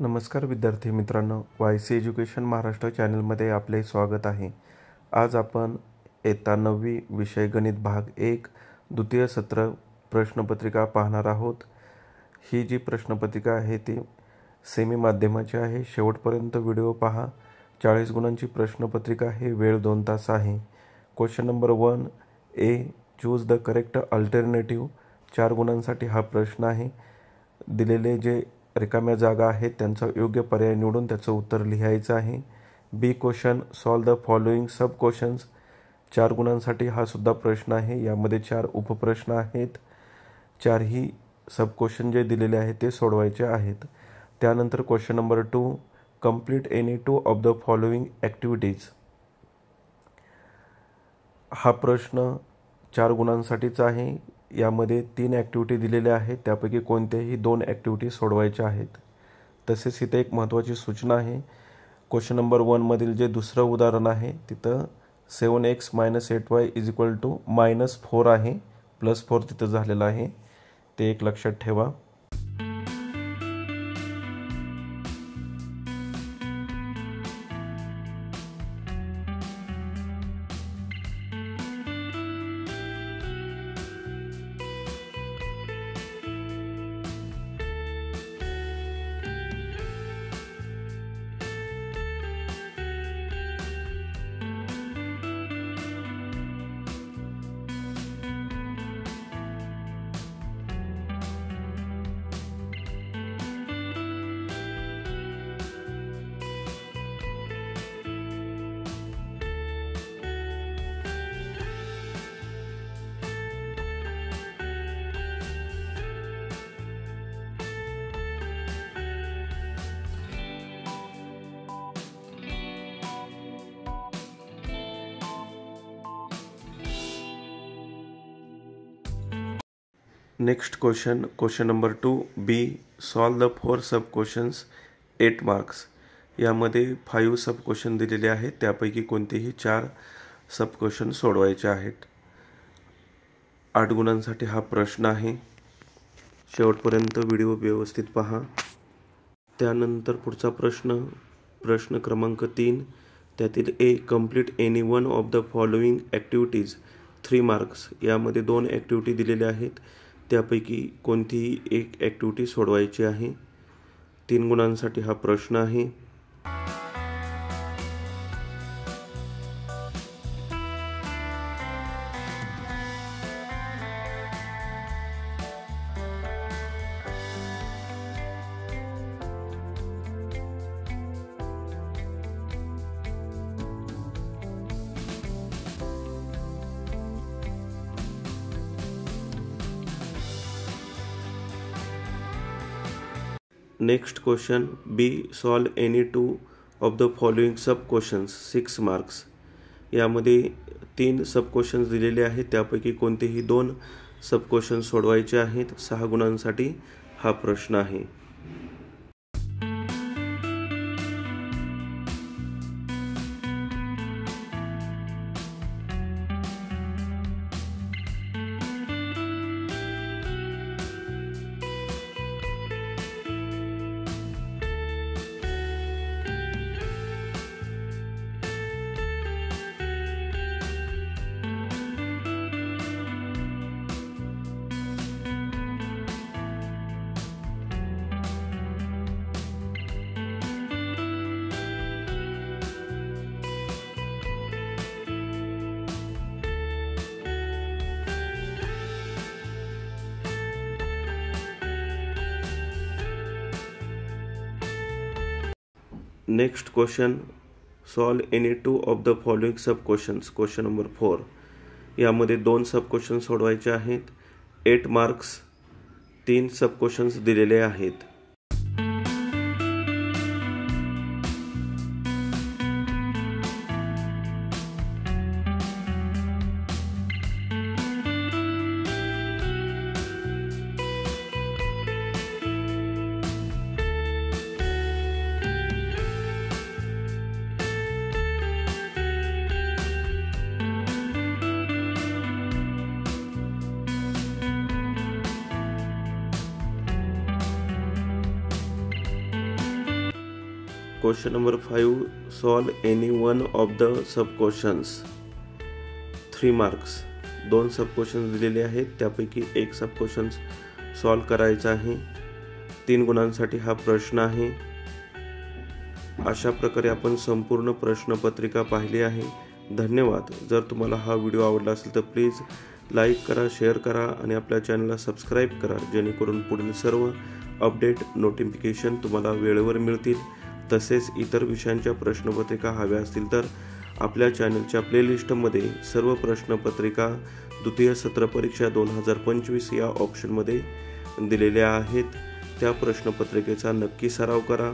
नमस्कार विद्यार्थी मित्रांनो, YC एज्युकेशन महाराष्ट्र चॅनलमध्ये आपले स्वागत आहे। आज आपण इयत्ता 9वी विषय गणित भाग 1 द्वितीय सत्र प्रश्नपत्रिका पाहणार आहोत। ही जी प्रश्नपत्रिका आहे ती सेमी माध्यमाची आहे। शेवटपर्यंत व्हिडिओ पहा। 40 गुणांची प्रश्नपत्रिका आहे। वेळ 2 तास आहे। Question number 1 A, choose the correct alternative. 4 गुणांसाठी हा प्रश्न आहे। दिलेले जे रिकाम्या जागा आहेत त्यांचा योग्य पर्याय निवडून त्याचं उत्तर लिहायचं आहे। B question, solve the following sub questions. 4 गुणांसाठी हा सुद्धा प्रश्न आहे। यामध्ये 4 उपप्रश्न आहेत। 4ही सब क्वेश्चन जे दिलेले आहेत ते सोडवायचे आहेत। त्यानंतर question number 2, complete any 2 of the following activities. हा प्रश्न 4 गुणांसाठीचा आहे। यामध्ये 3 ॲक्टिव्हिटी दिलेल्या आहेत, त्यापैकी कोणत्याही 2 ॲक्टिव्हिटी सोडवायच्या आहेत। तसेच इथे एक महत्त्वाची सूचना आहे। क्वेश्चन नंबर 1 मधील जे दुसरं उदाहरण आहे तिथं 7x - 8y = -4 आहे। +4 तिथं झालेलं आहे, ते एक लक्षात ठेवा। Next question number 2 B, solve the 4 sub questions 8 marks. यामध्ये 5 सब क्वेश्चन दिलेले आहेत, त्यापैकी कोणतेही 4 सब क्वेश्चन सोडवायचे आहेत। 8 गुणांसाठी हा प्रश्न आहे। शेवटपर्यंत व्हिडिओ व्यवस्थित पहा। त्यानंतर पुढचा प्रश्न क्रमांक 3, त्यातील A, complete any 1 of the following activities 3 marks. यामध्ये 2 ॲक्टिव्हिटी दिलेल्या आहेत, त्यापैकी कोणतीही एक ॲक्टिव्हिटी सोडवायची आहे। 3 गुणांसाठी हा प्रश्न आहे। Next question B, solve any 2 of the following sub questions 6 marks. यामध्ये 3 सब क्वेश्चन्स दिलेले आहेत, त्यापैकी कोणतेही 2 सब क्वेश्चन सोडवायचे आहेत। 6 गुणांसाठी हा प्रश्न आहे। Next question, solve any 2 of the following sub questions. Question number 4, यामध्ये 2 सब क्वेश्चन सोडवायचे आहेत। 8 मार्क्स, 3 सब क्वेश्चन्स दिलेले आहेत। Question number 5, solve any one of the sub questions. 3 marks. 2 sub questions दिलेले आहेत, त्यापैकी एक सब क्वेश्चन सॉल्व करायचा आहे. 3 गुणांसाठी हा प्रश्न आहे. अशा प्रकारे आपण संपूर्ण प्रश्नपत्रिका पाहिली आहे. धन्यवाद. जर तुम्हाला हा व्हिडिओ आवडला असेल तर प्लीज लाईक करा, शेअर करा आणि आपल्या चॅनलला सबस्क्राईब करा, जेणेकरून पुढील सर्व अपडेट नोटिफिकेशन तुम्हाला वेळेवर मिळतील. तसेच इतर विषयांच्या प्रश्नपत्रिका हव्या असतील तर आपल्या चॅनलच्या प्लेलिस्टमध्ये सर्व प्रश्नपत्रिका द्वितीय सत्र परीक्षा 2025 या ऑप्शनमध्ये दिलेल्या आहेत. त्या प्रश्नपत्रिकेचा नक्की सराव करा.